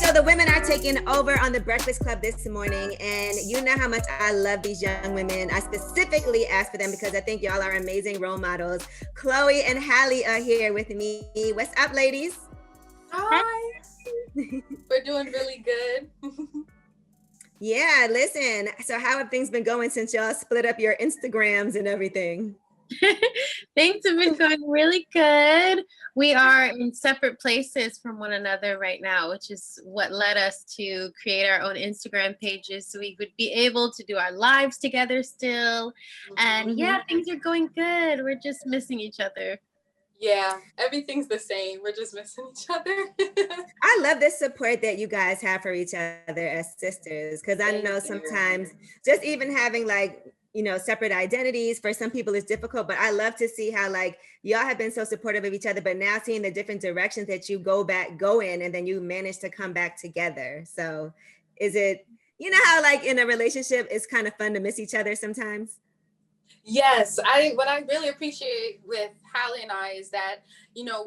So the women are taking over on the Breakfast Club this morning, and you know how much I love these young women. I specifically asked for them because I think y'all are amazing role models. Chloe and Halle are here with me. What's up, ladies? Hi. We're doing really good. Yeah, listen. So how have things been going since y'all split up your Instagrams and everything? Things have been going really good. We are in separate places from one another right now, which is what led us to create our own Instagram pages so we would be able to do our lives together still. And yeah, things are going good. We're just missing each other. Yeah, everything's the same. We're just missing each other. I love the support that you guys have for each other as sisters, because I know sometimes just even having separate identities for some people is difficult, but I love to see how y'all have been so supportive of each other, but now seeing the different directions that you go in and then you manage to come back together. So is it, how in a relationship it's kind of fun to miss each other sometimes? Yes, what I really appreciate with Halle and I is that,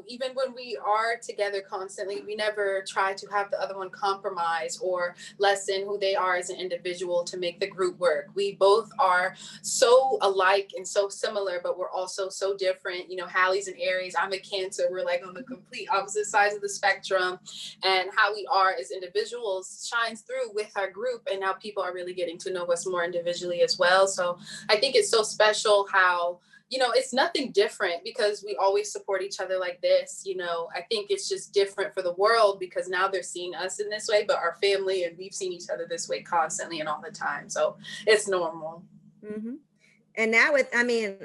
even when we are together constantly, we never try to have the other one compromise or lessen who they are as an individual to make the group work. We both are so alike and so similar, but we're also so different. Halle's an Aries, I'm a Cancer. We're on the complete opposite sides of the spectrum, and how we are as individuals shines through with our group, and now people are really getting to know us more individually as well. So I think it's so special how it's nothing different because we always support each other like this. I think it's just different for the world because now they're seeing us in this way, but our family and we've seen each other this way constantly and all the time. So it's normal. Mm-hmm. And now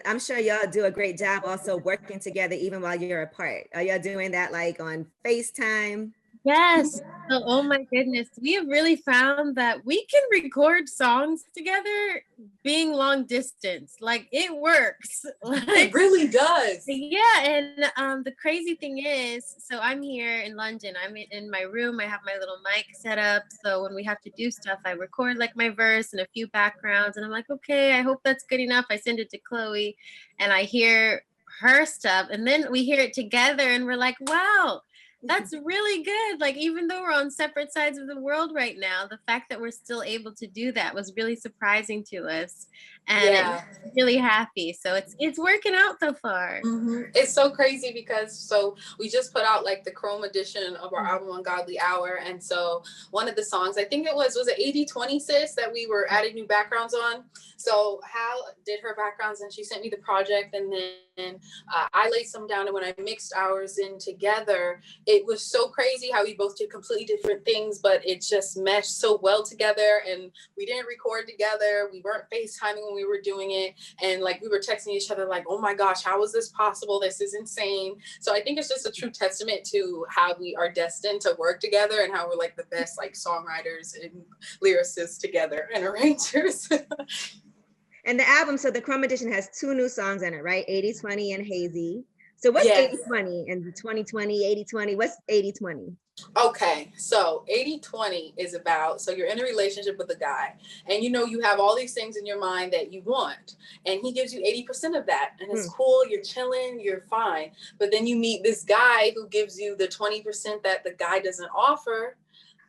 I'm sure y'all do a great job also working together even while you're apart. Are y'all doing that on FaceTime? Yes. Oh my goodness. We have really found that we can record songs together being long distance. It works. It really does. Yeah. And the crazy thing is, so I'm here in London. I'm in my room. I have my little mic set up. So when we have to do stuff, I record my verse and a few backgrounds. And I'm like, okay, I hope that's good enough. I send it to Chloe and I hear her stuff. And then we hear it together and we're like, wow. That's really good. Even though we're on separate sides of the world right now, the fact that we're still able to do that was really surprising to us. And I'm really happy. So it's working out so far. Mm-hmm. It's so crazy because we just put out the Chrome edition of our album Ungodly Hour. And so one of the songs, I think it was it 80-20 sis that we were adding new backgrounds on. So Hal did her backgrounds and she sent me the project, and then I laid some down, and when I mixed ours in together, it was so crazy how we both did completely different things, but it just meshed so well together. And we didn't record together. We weren't FaceTiming when we were doing it. And we were texting each other oh my gosh, how is this possible? This is insane. So I think it's just a true testament to how we are destined to work together and how we're the best songwriters and lyricists together and arrangers. And the album, so the Chrome edition has 2 new songs in it, right? 80-20 and Hazy. So what's 80-20 and 20-20, 80-20? What's 80-20? Okay, so 80-20 is about, so you're in a relationship with a guy and you have all these things in your mind that you want, and he gives you 80% of that, and it's cool, you're chilling, you're fine. But then you meet this guy who gives you the 20% that the guy doesn't offer,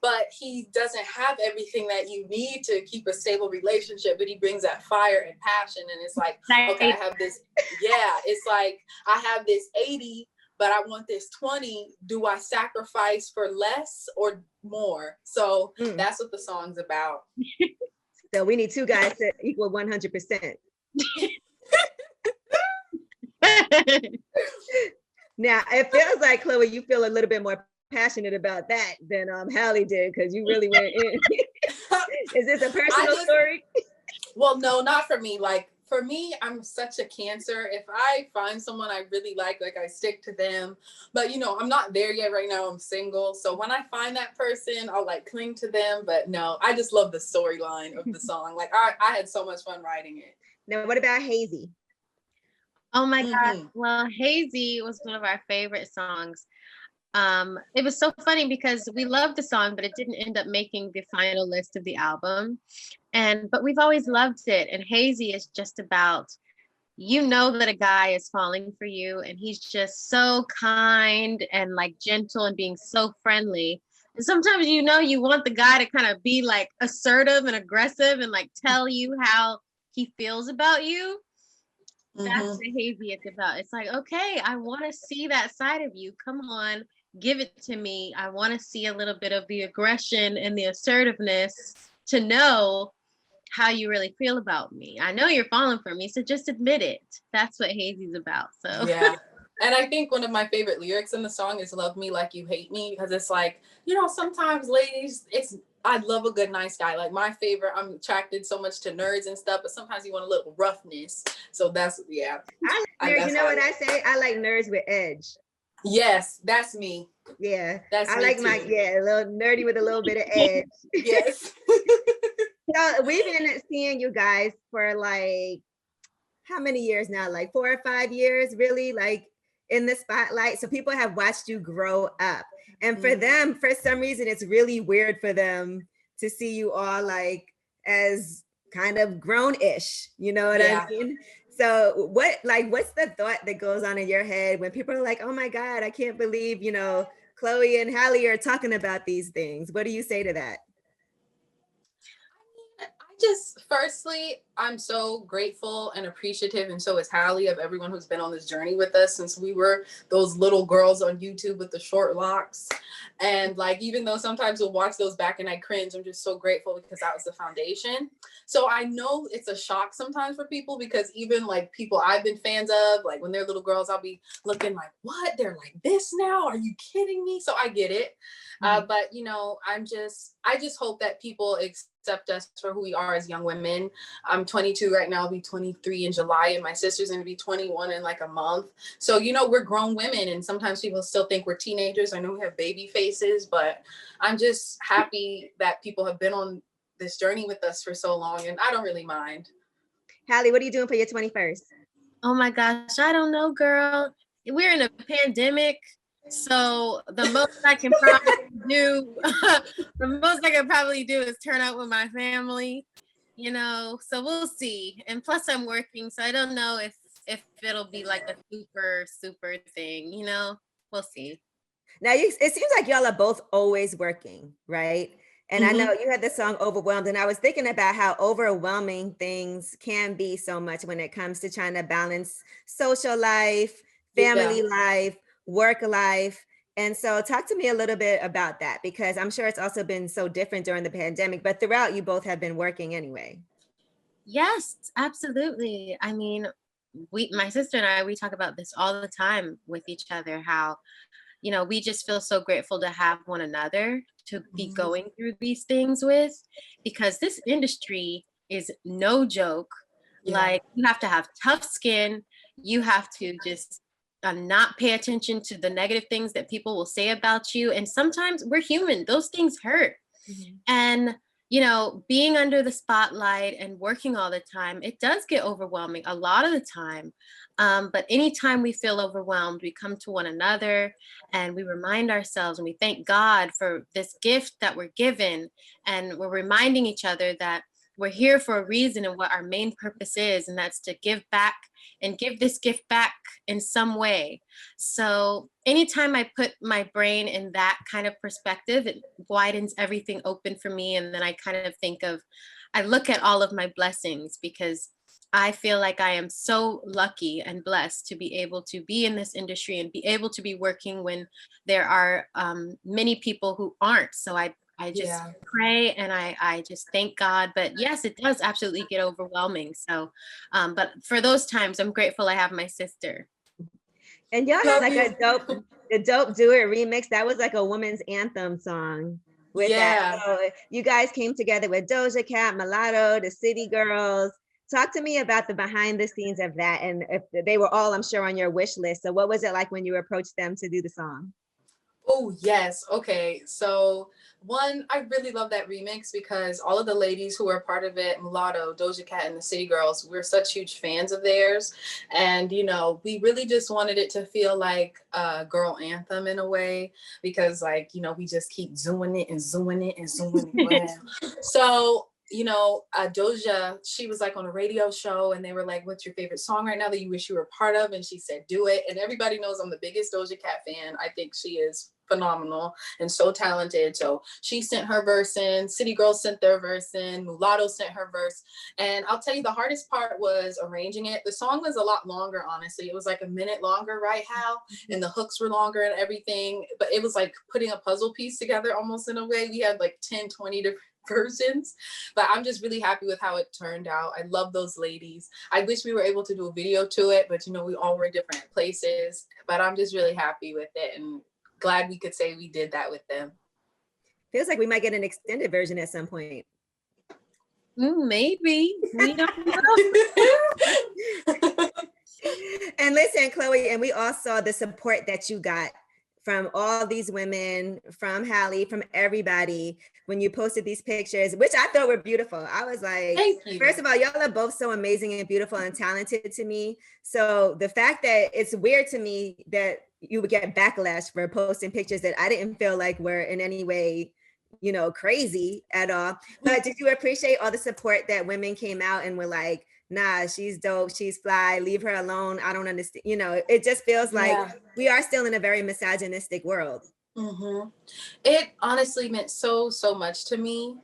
but he doesn't have everything that you need to keep a stable relationship, but he brings that fire and passion. And it's okay, I have this, it's I have this 80, but I want this 20. Do I sacrifice for less or more? So that's what the song's about. So we need 2 guys to equal 100%. Now, it feels like, Chloe, you feel a little bit more passionate about that than Halle did, because you really went in. Is this a personal story? Well, no, not for me. For me, I'm such a Cancer. If I find someone I really like I stick to them. But I'm not there yet right now. I'm single. So when I find that person, I'll cling to them. But no, I just love the storyline of the song. I had so much fun writing it. Now, what about Hazy? Oh my God. Well, Hazy was one of our favorite songs. It was so funny because we loved the song, but it didn't end up making the final list of the album. But we've always loved it. And Hazy is just about, that a guy is falling for you, and he's just so kind and gentle and being so friendly. And sometimes, you know, you want the guy to kind of be like assertive and aggressive and like tell you how he feels about you. That's what Hazy it's about. It's like, okay, I want to see that side of you. Come on, give it to me. I want to see a little bit of the aggression and the assertiveness to know how you really feel about me. I know you're falling for me, so just admit it. That's what Hazy's about. So yeah. And I think one of my favorite lyrics in the song is "Love Me Like You Hate Me," because it's like, you know, sometimes ladies, I love a good nice guy. Like my favorite, I'm attracted so much to nerds and stuff, but sometimes you want a little roughness. So that's, yeah. I like nerds. You know what I say? I like nerds with edge. Yes, that's me. Yeah, that's I me like too. a little nerdy with a little bit of edge. Yes. So we've been seeing you guys for like how many years now? Like 4 or 5 years, really, like in the spotlight. So people have watched you grow up. And for them, for some reason, it's really weird for them to see you all like as kind of grown-ish, you know what I mean? So what's the thought that goes on in your head when people are like, oh my God, I can't believe, you know, Chloe and Halle are talking about these things. What do you say to that? Just firstly, I'm so grateful and appreciative, and so is Halle, of everyone who's been on this journey with us since we were those little girls on YouTube with the short locks. And like, even though sometimes we'll watch those back and I cringe, I'm just so grateful because that was the foundation. So I know it's a shock sometimes for people, because even like people I've been fans of, like when they're little girls, I'll be looking like, what? They're like this now? Are you kidding me? So I get it. But you know, I just hope that people accept us for who we are as young women. I'm 22 right now. I'll be 23 in July, and my sister's going to be 21 in like a month. So, you know, we're grown women, and sometimes people still think we're teenagers. I know we have baby faces, but I'm just happy that people have been on this journey with us for so long, and I don't really mind. Halle, what are you doing for your 21st? Oh my gosh, I don't know, girl. We're in a pandemic. So the most I can probably do is turn out with my family, you know, so we'll see. And plus I'm working, so I don't know if it'll be like a super thing, you know, we'll see. Now it seems like y'all are both always working, right? And I know you had the song Overwhelmed, and I was thinking about how overwhelming things can be so much when it comes to trying to balance social life, family life, work life. And so talk to me a little bit about that, because I'm sure it's also been so different during the pandemic, but throughout you both have been working anyway. Yes, absolutely. I mean, my sister and I, we talk about this all the time with each other, how, you know, we just feel so grateful to have one another to be going through these things with, because this industry is no joke. Like, you have to have tough skin. You have to just not pay attention to the negative things that people will say about you. And sometimes we're human, those things hurt. And you know, being under the spotlight and working all the time, it does get overwhelming a lot of the time. But anytime we feel overwhelmed, we come to one another and we remind ourselves and we thank God for this gift that we're given. And we're reminding each other that we're here for a reason and what our main purpose is, and that's to give back and give this gift back in some way. So anytime I put my brain in that kind of perspective, it widens everything open for me. And then I kind of I look at all of my blessings, because I feel like I am so lucky and blessed to be able to be in this industry and be able to be working when there are many people who aren't. So I just pray and I just thank God. But yes, it does absolutely get overwhelming. So, but for those times, I'm grateful I have my sister. And y'all had like a dope Do It remix. That was like a woman's anthem song with that. So you guys came together with Doja Cat, Mulatto, the City Girls. Talk to me about the behind the scenes of that. And if they were all, I'm sure, on your wish list. So what was it like when you approached them to do the song? Oh, yes. Okay. So one, I really love that remix because all of the ladies who are part of it, Mulatto, Doja Cat, and the City Girls, we're such huge fans of theirs. And, you know, we really just wanted it to feel like a girl anthem in a way, because like, you know, we just keep zooming it and zooming it and zooming it. So, you know, Doja, she was like on a radio show and they were like, what's your favorite song right now that you wish you were part of? And she said, Do It. And everybody knows I'm the biggest Doja Cat fan. I think she is phenomenal and so talented. So she sent her verse in, City Girls sent their verse in, Mulatto sent her verse. And I'll tell you, the hardest part was arranging it. The song was a lot longer, honestly. It was like a minute longer, right, Hal? And the hooks were longer and everything. But it was like putting a puzzle piece together almost in a way. We had like 10, 20 different versions, but I'm just really happy with how it turned out. I love those ladies. I wish we were able to do a video to it, but we all were in different places. But I'm just really happy with it and glad we could say we did that with them. Feels like we might get an extended version at some point. Maybe. We don't know. And listen, Chloe, and we all saw the support that you got from all these women, from Halle, from everybody, when you posted these pictures, which I thought were beautiful. I was like, thank you. First of all, y'all are both so amazing and beautiful and talented to me. So the fact that it's weird to me that you would get backlash for posting pictures that I didn't feel like were in any way, crazy at all. But did you appreciate all the support that women came out and were like, nah, she's dope, she's fly, leave her alone, I don't understand. It just feels like we are still in a very misogynistic world. Mm-hmm. It honestly meant so much to me,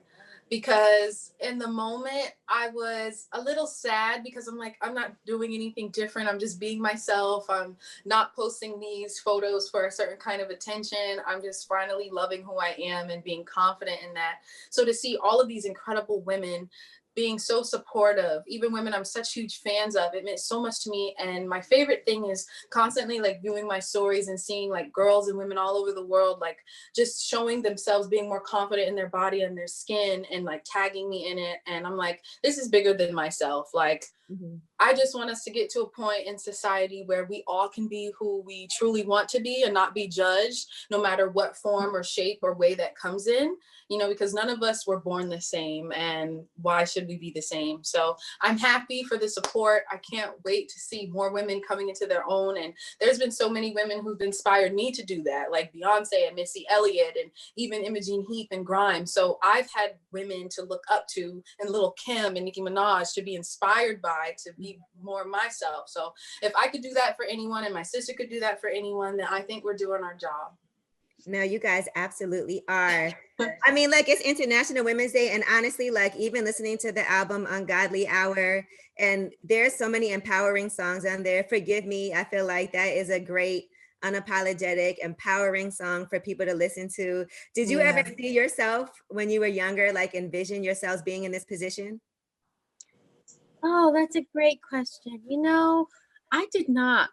because in the moment I was a little sad, because I'm like, I'm not doing anything different. I'm just being myself. I'm not posting these photos for a certain kind of attention. I'm just finally loving who I am and being confident in that. So to see all of these incredible women being so supportive, even women I'm such huge fans of, it meant so much to me. And my favorite thing is constantly like viewing my stories and seeing like girls and women all over the world, like just showing themselves, being more confident in their body and their skin, and like tagging me in it. And I'm like, this is bigger than myself. Like, I just want us to get to a point in society where we all can be who we truly want to be and not be judged, no matter what form or shape or way that comes in, because none of us were born the same, and why should we be the same? So I'm happy for the support. I can't wait to see more women coming into their own. And there's been so many women who've inspired me to do that, like Beyonce and Missy Elliott and even Imogen Heap and Grimes. So I've had women to look up to, and Lil' Kim and Nicki Minaj, to be inspired by, to be more myself. So if I could do that for anyone, and my sister could do that for anyone, then I think we're doing our job. No, you guys absolutely are. I mean, like, it's International Women's Day, and honestly, like, even listening to the album Ungodly Hour, and there's so many empowering songs on there. Forgive Me, I feel like that is a great, unapologetic, empowering song for people to listen to. Did you ever see yourself when you were younger, like envision yourselves being in this position? Oh, that's a great question. I did not.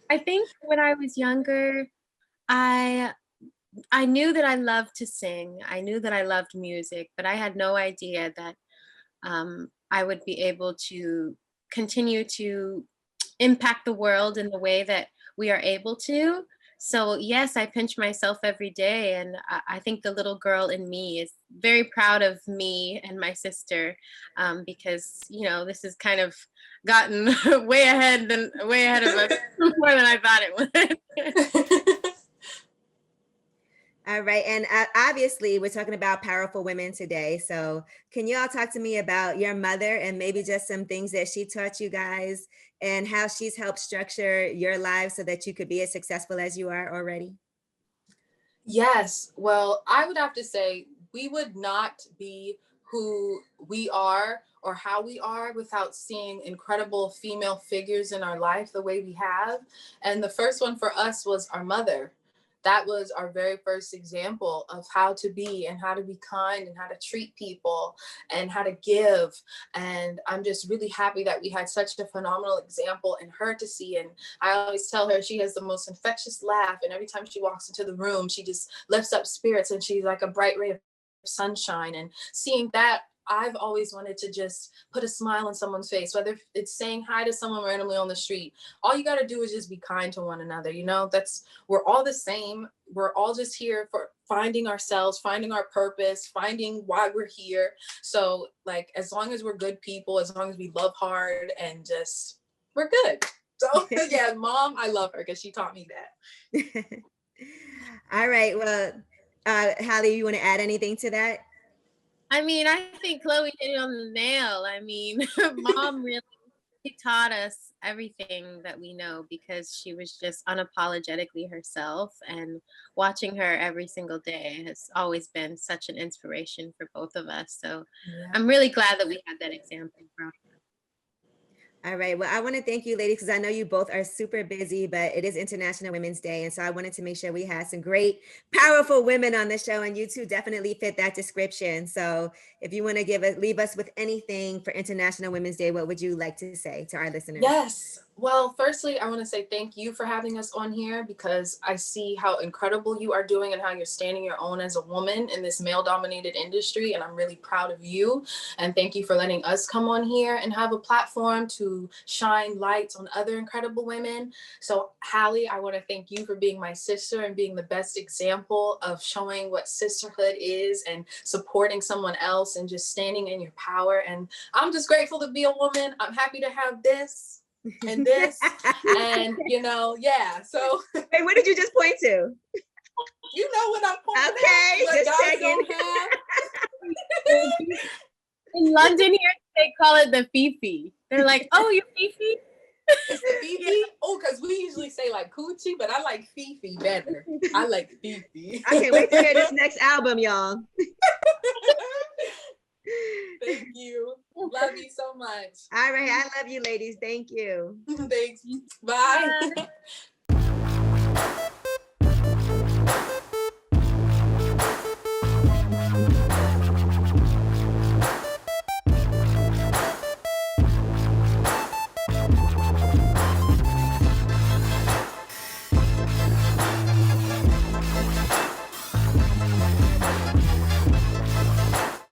I think when I was younger, I knew that I loved to sing. I knew that I loved music, but I had no idea that I would be able to continue to impact the world in the way that we are able to. So yes, I pinch myself every day, and I think the little girl in me is very proud of me and my sister, because this has kind of gotten way ahead of us more than I thought it would. All right. And obviously, we're talking about powerful women today. So can you all talk to me about your mother and maybe just some things that she taught you guys, and how she's helped structure your lives so that you could be as successful as you are already? Yes. Well, I would have to say we would not be who we are or how we are without seeing incredible female figures in our life the way we have. And the first one for us was our mother. That was our very first example of how to be, and how to be kind, and how to treat people, and how to give. And I'm just really happy that we had such a phenomenal example in her to see. And I always tell her she has the most infectious laugh, and every time she walks into the room, she just lifts up spirits, and she's like a bright ray of sunshine. And seeing that, I've always wanted to just put a smile on someone's face, whether it's saying hi to someone randomly on the street. All you got to do is just be kind to one another. We're all the same. We're all just here for finding ourselves, finding our purpose, finding why we're here. So like, as long as we're good people, as long as we love hard, and just, we're good. So yeah, Mom, I love her because she taught me that. All right. Well, Halle, you want to add anything to that? I mean, I think Chloe hit it on the nail. I mean, Mom really She taught us everything that we know because she was just unapologetically herself, and watching her every single day has always been such an inspiration for both of us. So Yeah. I'm really glad that we had that example from. All right. Well, I want to thank you, ladies, because I know you both are super busy, but it is International Women's Day. And so I wanted to make sure we had some great, powerful women on the show. And you two definitely fit that description. So if you want to leave us with anything for International Women's Day, what would you like to say to our listeners? Yes. Well, firstly, I want to say thank you for having us on here, because I see how incredible you are doing and how you're standing your own as a woman in this male-dominated industry. And I'm really proud of you. And thank you for letting us come on here and have a platform to shine lights on other incredible women. So, Halle, I want to thank you for being my sister and being the best example of showing what sisterhood is and supporting someone else and just standing in your power. And I'm just grateful to be a woman. I'm happy to have this and this, and yeah. So, hey, what did you just point to? You know what I'm pointing okay, at. just guys checking. don't have. In London here, they call it the Fifi. They're like, oh, you Fifi? It's the Fifi? Oh, because we usually say like coochie, but I like Fifi better. I like Fifi. I can't wait to hear this next album, y'all. Thank you. Love you so much. All right. I love you, ladies. Thank you. Thanks. Bye.